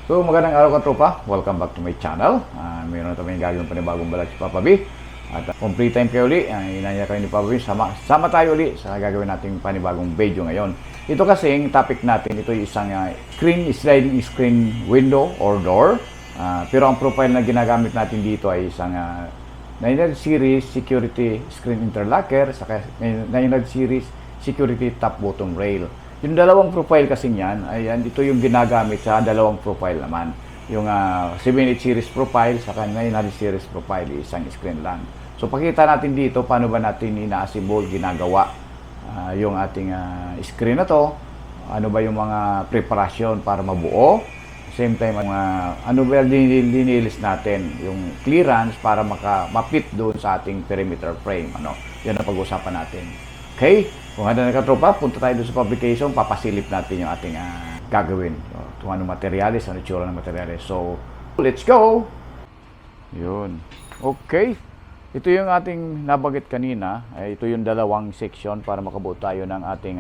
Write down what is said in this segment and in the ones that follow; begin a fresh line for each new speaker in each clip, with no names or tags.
So magandang araw ka tropa, welcome back to my channel. Mayroon na tayong gagawin panibagong vlog si Papa B. At complete time kayo uli, inanya kayo ni Papa B. Sama tayo uli sa gagawin nating panibagong video ngayon. Ito kasing topic natin, ito yung isang sliding screen window or door. Pero ang profile na ginagamit natin dito ay isang 900 series security screen interlocker saka 900 series security top bottom rail. Yung dalawang profile kasi niyan, ayan, ito yung ginagamit sa dalawang profile naman. Yung 700 series profile sa 900 series profile, isang screen lang. So pakita natin dito paano ba natin ina-assemble, ginagawa yung ating screen na to. Ano ba yung mga preparation para mabuo. Same time, ano ba dinilis natin, yung clearance para mapit doon sa ating perimeter frame. Yan ang pag-usapan natin. Okay? Kung handa na katropa, punta tayo doon sa publication, papasilip natin yung ating gagawin. Kung anong materialis, ano itsura ng materialis. So, let's go! Yun. Okay. Ito yung ating nabanggit kanina. Ito yung dalawang section para makabuo tayo ng ating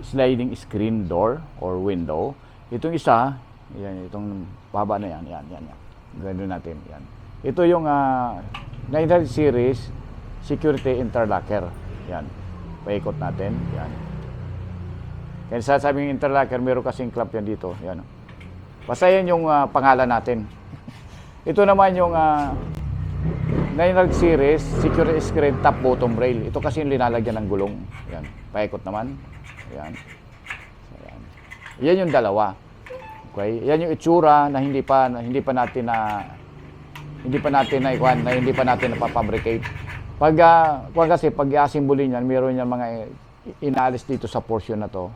sliding screen door or window. Itong isa, yan, itong baba na yan. Ganoon natin. Yan. Ito yung 900 series security interlocker. Yan. Paikot natin. Yan. Kaya sasabing interlocker, meron kasing clamp yan dito. Yan. Basta yan yung pangalan natin. Ito naman yung 900 series security screen top bottom rail. Ito kasi yung linalagyan ng gulong. Yan. Paikot naman. Yan. So, yan. Yan yung dalawa. Okay? Yan yung itsura na hindi pa natin napafabricate. Kasi pag i-assemble niyan, meron niyan mga inaalis dito sa portion na to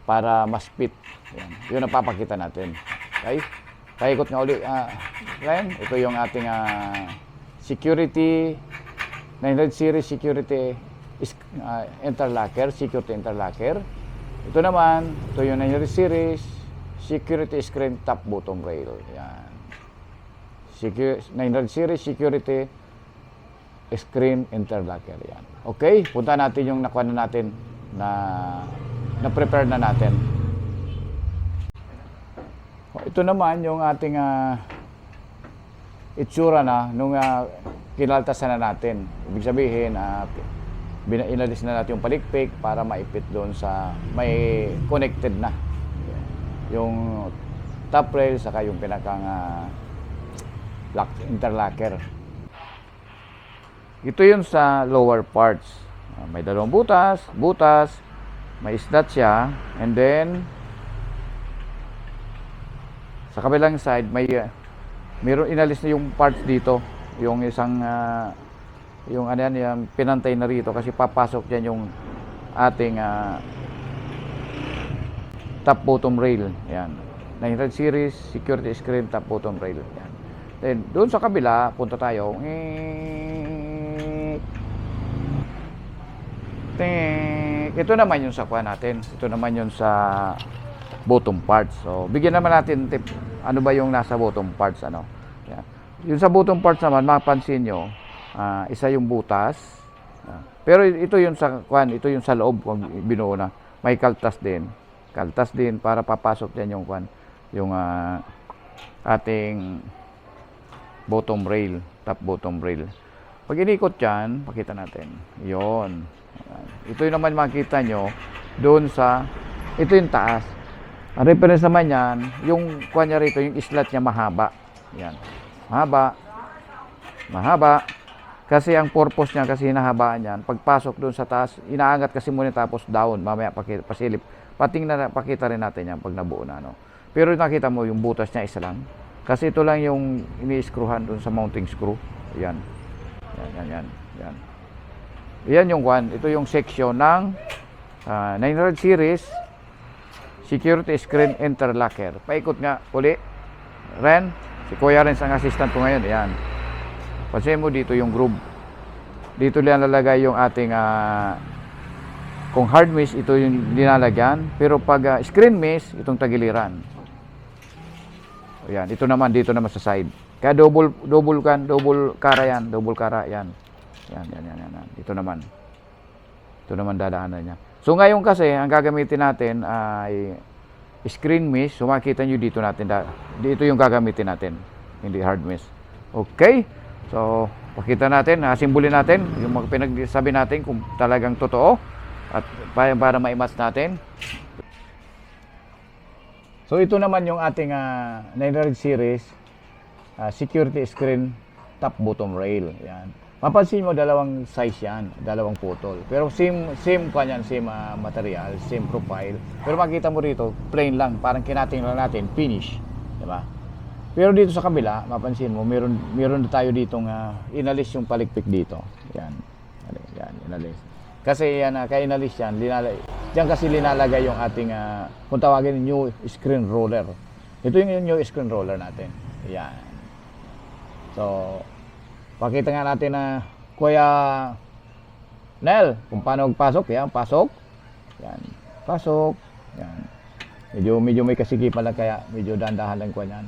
para mas fit. Yan. Yun ang papakita natin. Okay? Paikot nga ulit. Ryan, ito yung ating security 900 series security interlocker, security interlocker. Ito naman, ito yung 900 series security screen top bottom rail. Yan. 900 series security screen interlocker. Yan. Okay, punta natin yung nakuha na natin na prepare na natin. Ito naman yung ating itsura na nung kinaltasan na natin. Ibig sabihin, inalis na natin yung palikpik para maipit doon sa may connected na. Yung top rail saka yung pinakang interlocker. Ito yun sa lower parts. May dalawang butas, may slot siya, and then sa kabilang side mayroon inalis na yung parts dito, yung isang yung pinantay na rito kasi papasok diyan yung ating top bottom rail. Yan. 900 series security screen top bottom rail. Yan. Then doon sa kabila punta tayo. Ito naman yung sa kuha natin. Ito naman yung sa bottom parts. So, bigyan naman natin tip. Ano ba yung nasa bottom parts? Yan. Yung sa bottom parts naman, mapansin nyo, isa yung butas. Pero ito yung sa kuha, ito yung sa loob kung binuo na. May kaltas din. Kaltas din para papasok dyan yung kuha, yung ating bottom rail, top bottom rail. Pag inikot dyan, pakita natin. Yon. Ito yung naman makita nyo doon sa, ito yung taas. Ang reference naman yan, yung kunya rito, yung slot niya mahaba. Yan. Mahaba. Kasi ang purpose niya, kasi hinahabaan yan, pagpasok doon sa taas, inaangat kasi muna tapos down, mamaya pasilip. Pakita rin natin yan pag nabuo na. Pero nakita mo, yung butas niya isa lang. Kasi ito lang yung ini-screwhan doon sa mounting screw. Yan. Yan. Yan yung one. Ito yung section ng 900 series security screen interlocker. Paikot nga uli. Ren, si Kuya Ren ang assistant ko ngayon. Yan. Pansin mo dito yung groove. Dito lang lalagay yung ating kung hard mesh, ito yung linalagyan. Pero pag screen mesh, itong tagiliran. Yan. Ito naman, dito naman sa side. Kaya double kara yan. Yan. Ito naman dadaanan niya. So ngayon kasi, ang gagamitin natin ay screen mesh. So makita nyo dito natin, dito yung gagamitin natin, hindi hard mesh. Okay, so pakita natin, simbolin natin yung mga pinagsabi natin kung talagang totoo at para ma-match natin. So ito naman yung ating 900 series security screen top bottom rail. Yan. Mapansin mo dalawang size yan, dalawang putol. Pero same kanyan, same material, same profile. Pero makita mo rito, plain lang, parang kinating lang natin, finish, di ba? Pero dito sa kabila, mapansin mo, meron tayo ditong inalis yung palikpik dito. Yan. Yan, inalis. Kasi yan, kaya inalis yan, diyan kasi linalagay yung ating, kung tawagin, new screen roller. Ito yung new screen roller natin. Yan. So, pakita nga natin na Kuya Nel, kung paano magpasok. Yan, pasok. Yan, pasok. Yan. Medyo may kasikipan lang kaya medyo dandahan lang ko yan.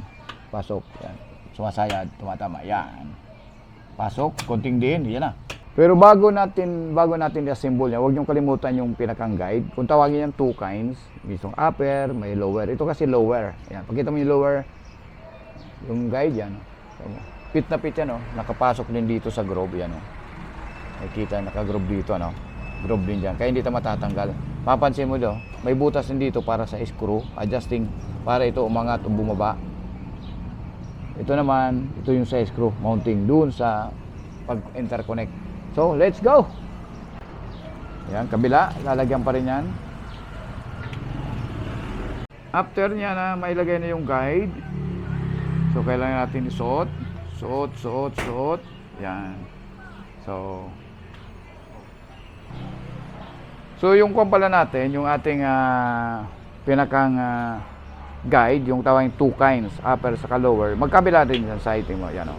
Pasok. Yan. Sumasayad, tumatama. Yan. Pasok, konting din. Yan na. Pero bago natin i-assemble niya, huwag niyong kalimutan yung pinakang guide. Kung tawagin yan 2 kinds, may upper, may lower. Ito kasi lower. Yan. Pakita mo yung lower, yung guide yan. Pit na pit yan, no? Nakapasok din dito sa groove yan, no? Nakikita, nakagroove dito, no? Groove din dyan, kaya hindi ito matatanggal. Mapansin mo do, may butas din dito para sa screw, adjusting, para ito umangat o bumaba. Ito naman, ito yung sa screw, mounting dun sa pag-interconnect. So, let's go! Yan, kabila, lalagyan pa rin yan. After niya na mailagay na yung guide, so kailangan natin isuot. Suot. Yan. So yung kung pala natin, yung ating pinakang guide, yung tawagin 2 kinds, upper sa lower, magkabila din sa sighting mo. Yan o.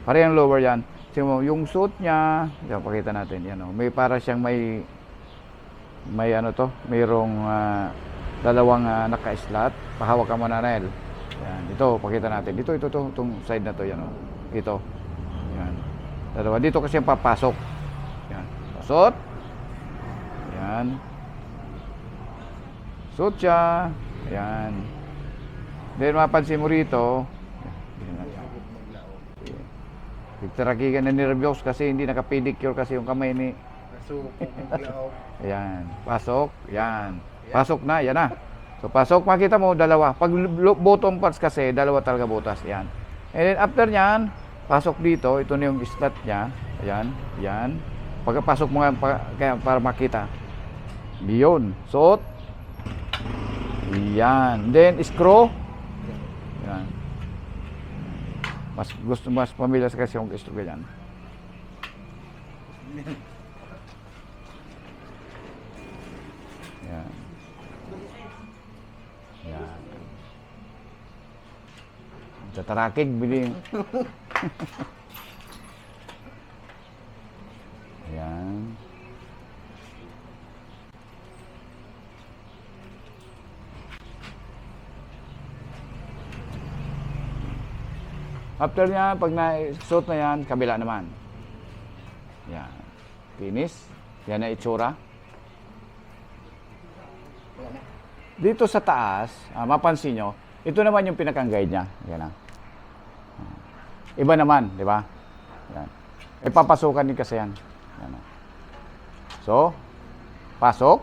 Parehong lower yan. So, yung suot niya, yan, pakita natin. Yan o. May para siyang may ano to, mayroong dalawang naka-slot. Pahawak ka muna, Nel. Yan. Ito, pakita natin. Itong side na to. Yan o. Ito. Yan. Dalawa. Dito kasi yung papasok. Yan. Pasot. Yan. Suot siya. Yan. Then mapansin mo rito. Pagtaraki ka na nervyos kasi hindi nakapedicure kasi yung kamay ni. Yan. Pasok. Yan. Pasok na. Yan na. So pasok. Makita mo dalawa. Pag bottom parts kasi dalawa talaga butas. Yan. And then after nyan, pasok dito, ito na yung slot niya. Ayan, yan. Pagkapasok mo nga para makita. Yun, suot. Yan. Then screw. Yan. Mas pamilyar kasi yung screw ganyan. Yan. Yan. Tatarakig, biling. Ayan. After niya, pag na-suot na yan, kabila naman. Yan. Finish. Yan na itsura. Dito sa taas, mapansin nyo, ito naman yung pinakang guide niya. Yan na. Iba naman, di ba? Yan. Ipapasukan din kasi yan. Yan. So, pasok,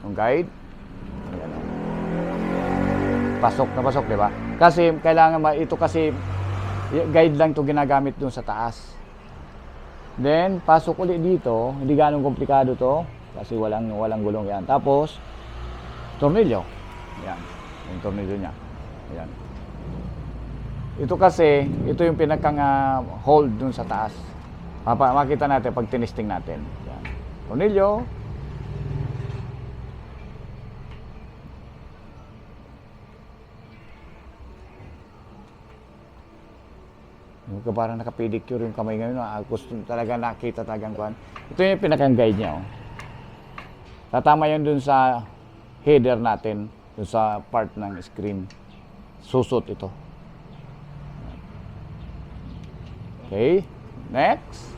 yung guide. Yan. Pasok na pasok, di ba? Kasi kailangan ito kasi guide lang to ginagamit dun sa taas. Then, pasok ulit dito. Hindi ganong komplikado to kasi walang gulong yan. Tapos, tornilyo. Yan. Yung tornilyo niya. Yan. Ito kasi, ito yung pinakang hold dun sa taas. Makita natin pag tinisting natin. Yan. Tornilyo. Yung parang nakapedicure yung kamay ngayon. Gusto talaga nakita talagang kuhan. Ito yung pinakang guide niya. Oh. Tatama yun dun sa header natin. Dun sa part ng screen. Susot ito. Okay, next.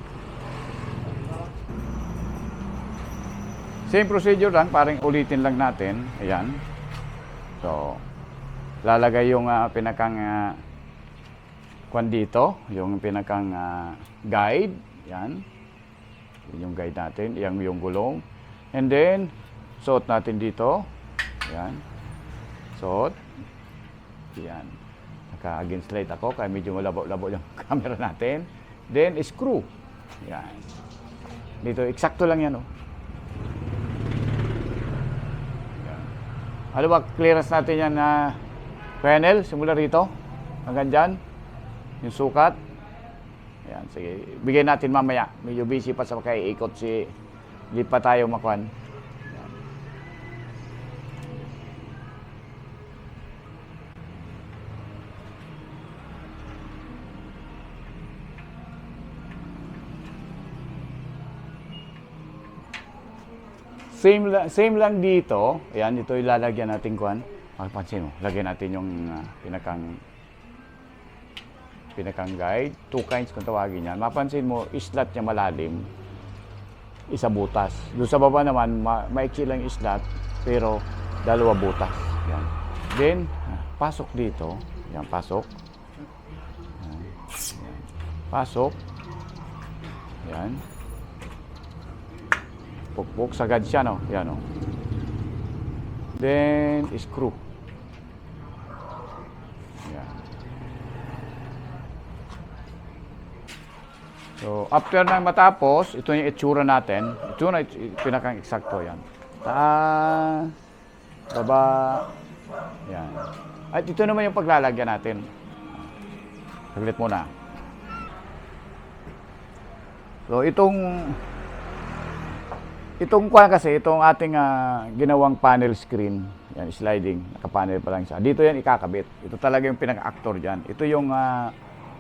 Same procedure lang, parang ulitin lang natin. Ayan. So, lalagay yung pinakang kwan dito, yung pinakang guide. Yan. Yung guide natin, yung gulong. And then, suot natin dito. Yan. Suot. Yan. Naka-against light ako, kaya medyo malabo-labo yung camera natin. Then, screw. Yan. Dito, eksakto lang yan, oh. Yan. Ano ba, clearance natin yan na panel, simula rito, hanggang dyan. Yung sukat. Yan, sige. Bigay natin mamaya. Medyo busy pa sa ikot si... Hindi pa tayo makuhan. Yan. Same lang dito. Ayan, ito ilalagyan natin kuhan. Pansin mo, lagyan natin yung pinakang guide. 2 kinds kung tawagin yan. Mapansin mo, islat niya malalim. Isa butas. Doon sa baba naman, maiksi lang islat, pero 2 butas. Yan. Then, pasok dito. Yan, pasok. Yan. Yan. Pasok. Yan. Pukpuk, sagad siya, no? Yan, no? Then, screw. Yan. So, after nang matapos, ito yung itsura natin. Ito na pinakang eksakto yan. Taas, baba, yan. At ito naman yung paglalagyan natin. Saglit muna. So, itong kuha kasi, itong ating ginawang panel screen, yan, sliding, nakapanel pa lang siya. Dito yan ikakabit. Ito talaga yung pinaka-actor dyan. Ito yung,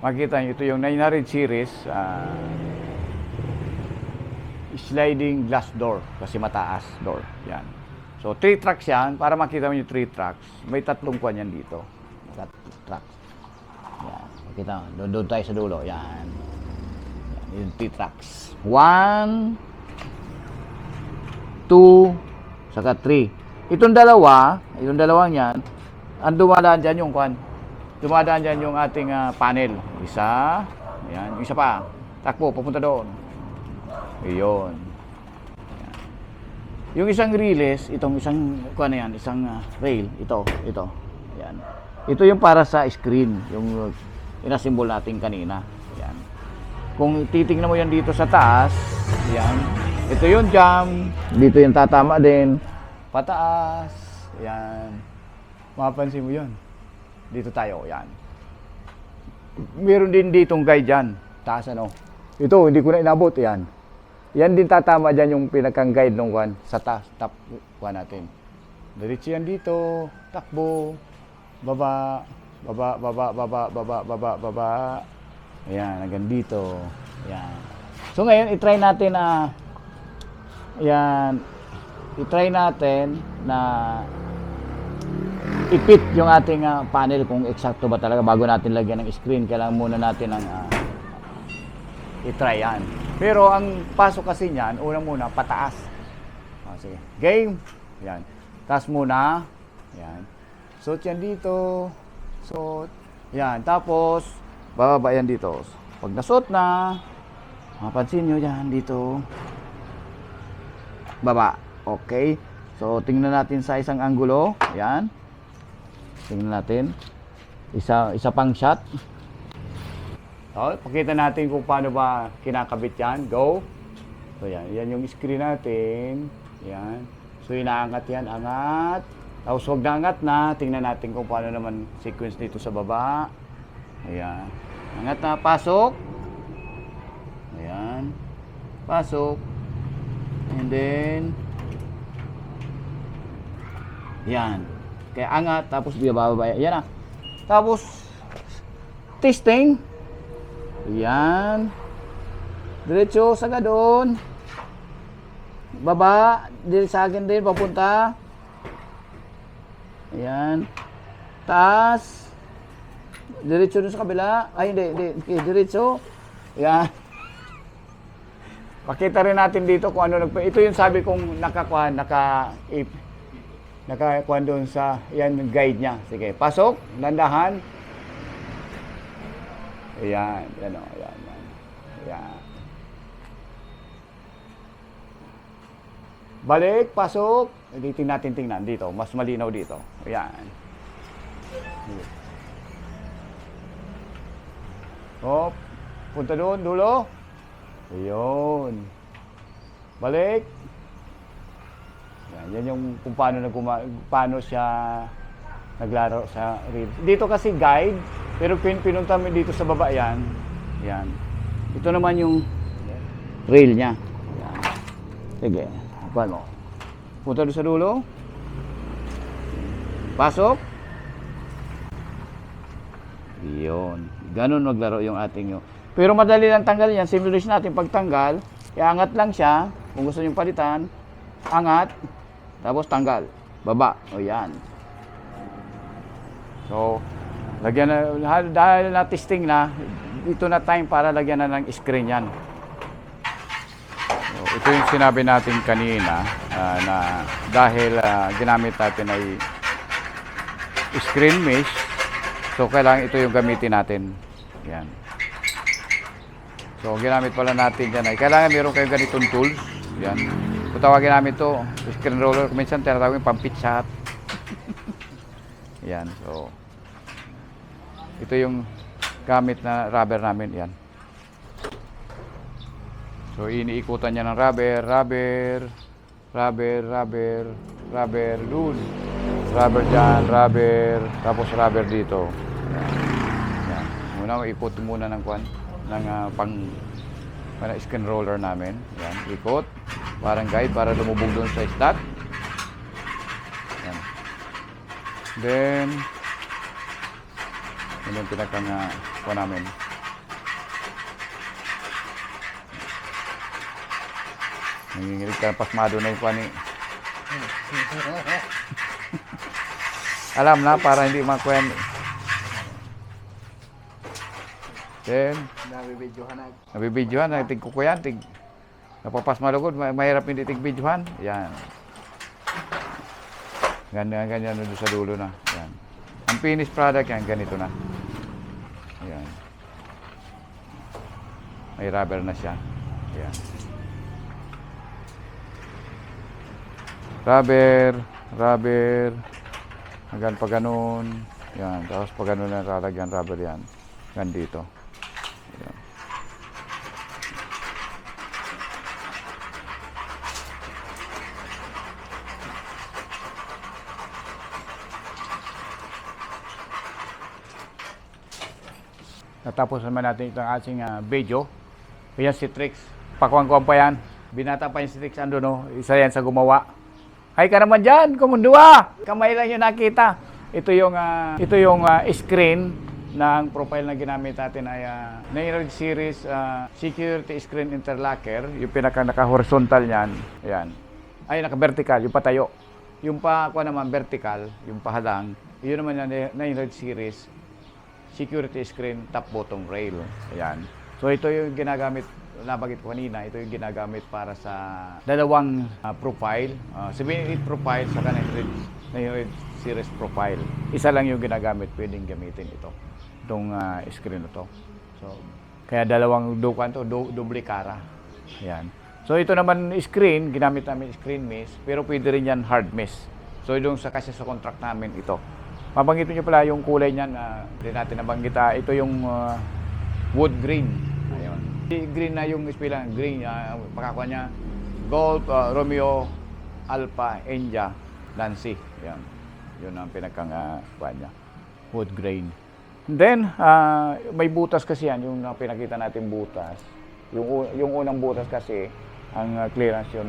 makikita nyo, ito yung 900 series, sliding glass door, kasi mataas door. Yan. So, 3 tracks yan. Para makita mo yung 3 tracks, may 3 kuha yan dito. 3 tracks. Yan. Makita mo, doon tayo sa dulo. Yan. Yan, yung 3 tracks. 1, 2, saka 3. Itong dalawang yan, ang dumadaan dyan yung kwan. Dumadaan dyan yung ating panel. Isa, ayan, isa pa. Takbo, papunta doon. Iyon. Ayan. Yung isang release, itong isang, kwan na yan, isang rail, ito. Ayan. Ito yung para sa screen, yung inasimbol natin kanina. Ayan. Kung titingnan mo yan dito sa taas, ayan. Ito yung jam, dito yung tatama din, pataas, yan. Mapapansin mo yun. Dito tayo, yan. Meron din ditong guide dyan, taas ano. Ito, hindi ko na inabot, yan. Yan din tatama dyan yung pinakang guide nung one, sa taas, top one natin. Diretso yan dito, takbo, baba, baba, baba, baba, baba, baba, baba. Ayan, hanggang dito. Yan. So ngayon, itry natin na yan, i-try natin na ipit yung ating panel kung eksakto ba talaga. Bago natin lagyan ng screen, kailangan muna natin ng i-try yan. Pero ang pasok kasi niyan, una muna pataas. Sige, game. Yan, taas muna. Yan, suot yan dito. Suot. Yan, tapos bababa yan dito. Pag nasuot na, mapansin nyo yan dito, baba. Okay. So, tingnan natin sa isang anggulo. Ayan. Tingnan natin. Isa pang shot. So, pakita natin kung paano ba kinakabit yan. Go. So, yan. Yan yung screen natin. Yan. So, inaangat yan. Angat. Tapos, huwag na angat na. Tingnan natin kung paano naman sequence dito sa baba. Ayan. Angat na. Pasok. Ayan. Pasok. And then, yan. Kaya angat, tapos bababa. Yan na. Tapos, testing. Yan. Diretso, saga doon. Baba. Diretso sa akin din, papunta. Ayan. Taas. Diretso doon sa kabila. Ay, hindi. Diretso. Yan. Pakita rin natin dito kung ano ito yung sabi kong Nakakuha doon sa, yan yung guide niya. Sige, pasok, landahan. Ayan, yan o, yan, yan. Ayan. Balik, pasok. Dito natin tingnan dito, mas malinaw dito. Ayan. Oh, punta doon, dulo. Ayun. Balik. Yan yung kung paano siya naglaro sa reel. Dito kasi guide, pero pinunta mo dito sa baba yan. Yan. Ito naman yung reel niya. Yan. Sige. Paano? Punta doon sa dulo. Pasok. Yun. Ganun maglaro yung ating yun. Pero madali lang tanggal yan. Simulation natin pagtanggal. Iangat lang siya. Kung gusto nyo palitan. Angat. Tapos tanggal. Baba. O yan. So, lagyan na, dahil na testing na, ito na time para lagyan na ng screen yan. So, ito yung sinabi natin kanina na dahil ginamit natin ay screen mesh, so kailangan ito yung gamitin natin. Yan. So, ginamit pala natin yan ay kailangan meron kayong ganitong tools. Yan. Kung tawagin namin ito, screen roller, minsan tinatawagin pang-pitchat. Yan. So, ito yung gamit na rubber namin. Yan. So, iniikutan niya ng rubber, dun. Rubber dyan, tapos rubber dito. Yan. Muna, ikot muna ng screen roller namin. Yan, ikot. Parang guide para lumubog doon sa slot. Yan. Then, yun yung pinakang namin. Nangingirig ka, pasmado na yung kuwan eh. Alam na, para hindi makwen. Then, nabibidyohan, tigkukuyan, napapasmalugod, mahirap hindi tigbidyohan. Yan. Ganyan doon sa dulo na. Yan. Ang finished product yan, ganito na. Ayan. May rubber na siya. Ayan. Rubber. Hanggang pa ganun. Yan. Tapos pa ganun na lalagyan rubber yan. Hanggang dito. Ayan. Natapos naman natin itong ating video. Ayan si Trix. Pakuang-kuang pa yan. Binata pa yung si Trix. Ando no? Isa yan sa gumawa. Hay ka naman dyan, kumundua. Kamay lang yung nakita. Ito yung screen ng profile na ginamit natin ay Nailed Series Security Screen Interlocker. Yung naka-horizontal niyan. Ayan. Ay, naka-vertical. Yung patayo. Yung naman vertical, yung pahalang. Yun naman yung Nailed Series Security Screen Top Bottom Rail. Ayan. So ito yung ginagamit, nabagit ko kanina, ito yung ginagamit para sa dalawang profile. 7-8 profile sa Nailed Series profile. Isa lang yung ginagamit, pwedeng gamitin ito. Itong screen na to. So, kaya dalawang doble cara. Ayan. So ito naman screen, ginamit namin screen mesh, pero pwede rin yan hard mesh. So yung kasi sa contract namin ito. Mabanggitin nyo pala yung kulay niyan, hindi natin nabanggit. Ito yung wood green. Ayun. Green na yung ispilan, green, pakakuha niya, Golf, Romeo, Alpha, India, Nancy. Yan. Yun ang pinagkangkuha niya. Wood grain. And then, may butas kasi yan, yung pinakita natin butas. Yung unang butas kasi, ang clearance yun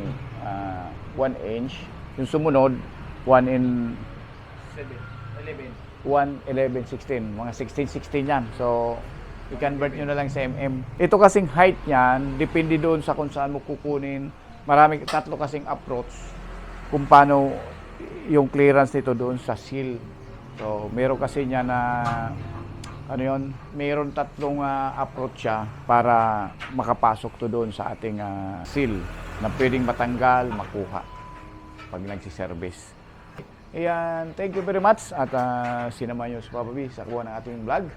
1 inch. Yung sumunod, 1 in 11, 16. Mga 16 yan. So, i-convert nyo na lang sa mm. Ito kasing height niyan, depende doon sa kung saan mo kukunin. Tatlo kasing approach kung paano yung clearance nito doon sa seal. So, meron kasi niya na meron tatlong approach siya para makapasok to doon sa ating seal na pwedeng matanggal, makuha pag nagsiservice. Ayan, thank you very much at sinama nyo si Papa B sa kuha ng ating vlog.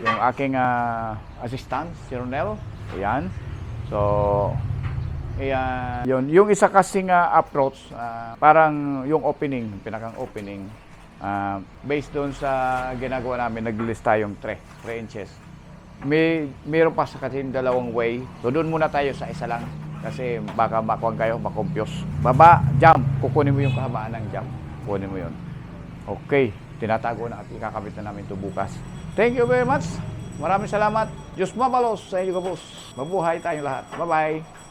Yung aking assistant, si Ronel. Ayan. So, ayan. Yung isa kasing approach, parang yung opening, pinakang opening, based doon sa ginagawa namin, naglilist tayong 3 inches. Mayroon pa sa kasing dalawang way. So, doon muna tayo sa isa lang. Kasi baka makuha kayo, makompuse. Baba, jump. Kukunin mo yung kahabaan ng jump. Kukunin mo yun. Okay. Tinatago na at ikakabit na namin ito bukas. Thank you very much. Maraming salamat. Diyos mabalos sa inyo, kabos. Mabuhay tayong lahat. Bye-bye.